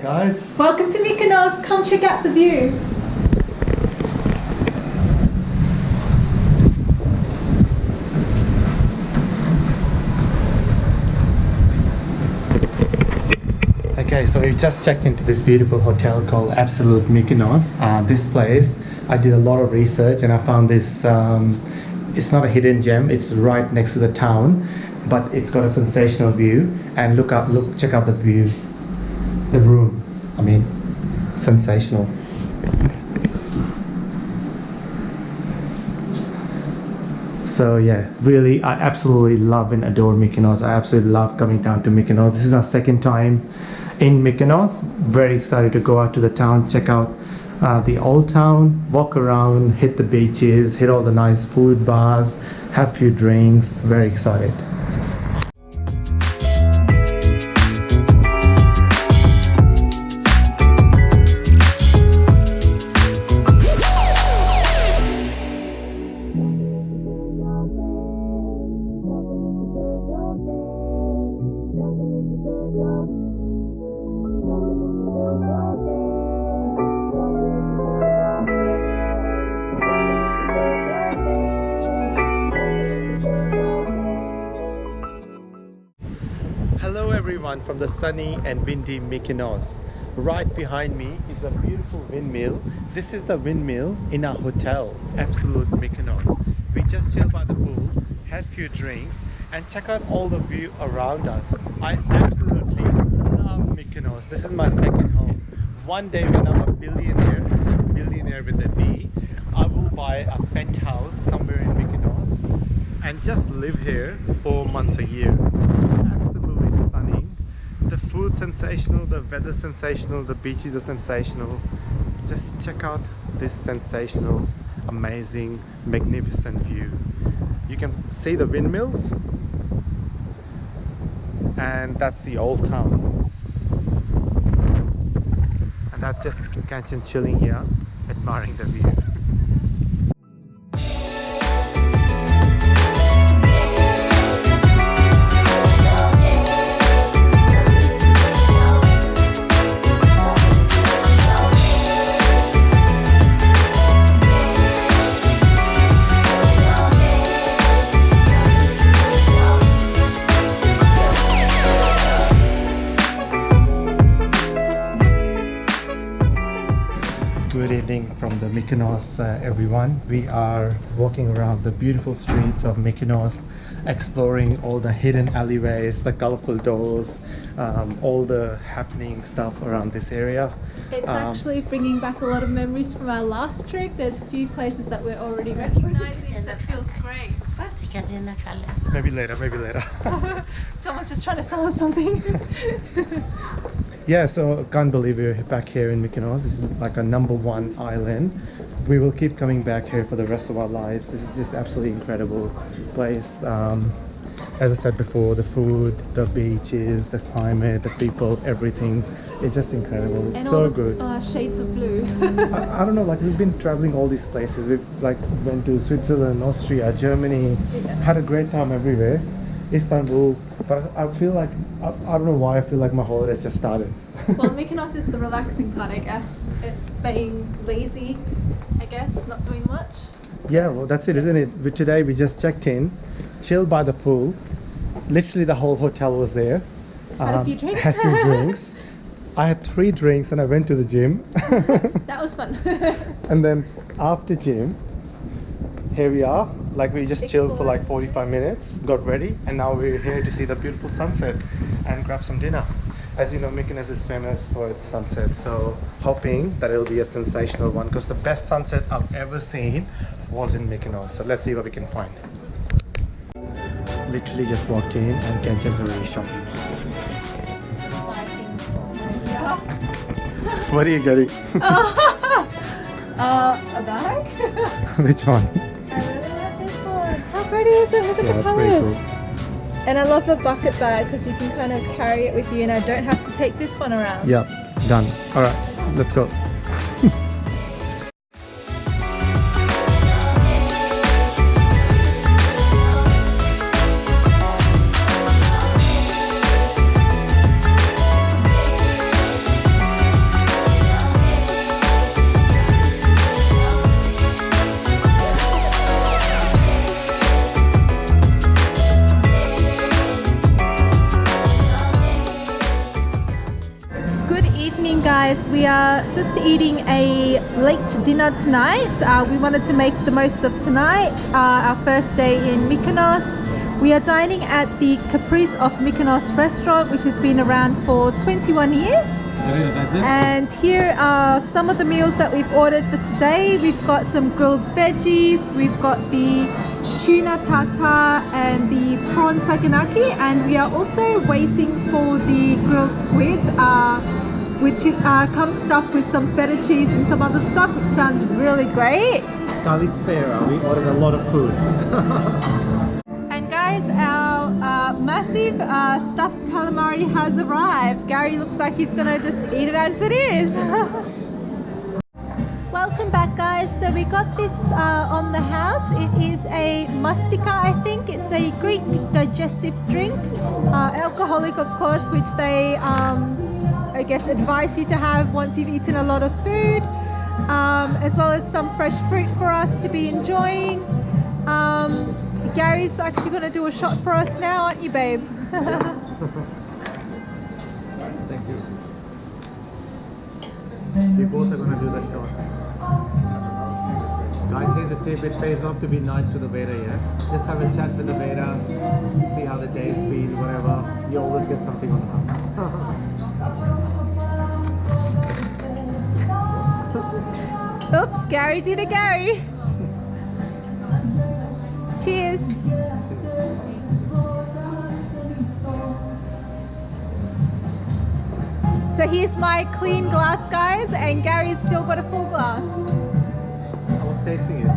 guys. Welcome to Mykonos. Come check out the view. Okay, so we just checked into this beautiful hotel called Absolute Mykonos. This place, I did a lot of research and I found this, it's not a hidden gem, it's right next to the town, but it's got a sensational view. And check out the view, the room, I mean, sensational. So yeah, really, I absolutely love and adore Mykonos. I absolutely love coming down to Mykonos. This is our second time in Mykonos. Very excited to go out to the town, check out the old town, walk around, hit the beaches, hit all the nice food bars, have a few drinks. Very excited. Hello everyone from the sunny and windy Mykonos. Right behind me is a beautiful windmill. This is the windmill in our hotel, Absolute Mykonos. We just chilled by the pool, had few drinks and check out all the view around us. I absolutely love Mykonos. This is my second home. One day when I'm a billionaire, I said billionaire with a B, I will buy a penthouse somewhere in Mykonos and just live here 4 months a year. Absolutely stunning. The food sensational, the weather sensational, the beaches are sensational. Just check out this sensational, amazing, magnificent view. You can see the windmills and that's the old town. And that's just Kanchen chilling here, admiring the view. Good evening from the Mykonos, everyone. We are walking around the beautiful streets of Mykonos, exploring all the hidden alleyways, the colorful doors, all the happening stuff around this area. It's actually bringing back a lot of memories from our last trip. There's a few places that we're already recognizing, so it feels great. Maybe later. Someone's just trying to sell us something. Yeah, so can't believe we're back here in Mykonos. This is like a #1 island. We will keep coming back here for the rest of our lives. This is just absolutely incredible place. As I said before, the food, the beaches, the climate, the people, everything. It's just incredible. It's And so all good. the shades of blue. I don't know, like we've been traveling all these places. We've like went to Switzerland, Austria, Germany, had a great time everywhere. Istanbul, but I feel like, I don't know why I feel like my holidays just started. Well, Mykonos is the relaxing part, I guess. It's being lazy, I guess, not doing much. Yeah, well that's it, isn't it? Today we just checked in, chilled by the pool. Literally the whole hotel was there. Had a few drinks. Had a few drinks. I had 3 drinks and I went to the gym. That was fun. And then after gym, here we are. Like we just chilled for like 45 minutes, got ready, and now we're here to see the beautiful sunset and grab some dinner. As you know, Mykonos is famous for its sunset, so hoping that it'll be a sensational one, because the best sunset I've ever seen was in Mykonos. So let's see what we can find. Literally just walked in and Kanchan's already shopping. What are you getting? A bag? Which one? I really like this one. How pretty is it? Look at the That's colors. pretty cool. And I love the bucket bag because you can kind of carry it with you and I don't have to take this one around. Yeah, done. All right, let's go. guys, we are just eating a late dinner tonight. We wanted to make the most of tonight, our first day in Mykonos. We are dining at the Caprice of Mykonos restaurant, which has been around for 21 years. And here are some of the meals that we've ordered for today. We've got some grilled veggies, we've got the tuna tartare and the prawn saganaki, and we are also waiting for the grilled squid, which comes stuffed with some feta cheese and some other stuff, which sounds really great. Kalispera, we ordered a lot of food. And guys, our massive stuffed calamari has arrived. Gary looks like he's gonna just eat it as it is. Welcome back, guys. So we got this on the house. It is a mustika, I think. It's a Greek digestive drink, alcoholic of course, which they I guess advise you to have once you've eaten a lot of food, as well as some fresh fruit for us to be enjoying. Gary's actually going to do a shot for us now, aren't you, babe? Thank you. We both are going to do the shot. Guys, here's a tip. It pays off to be nice to the waiter, yeah? Just have a chat with the waiter, see how the day's been, whatever. You always get something on the house. Oops, Gary did a Gary. Cheers. So here's my clean glass, guys, and Gary's still got a full glass. I was tasting it.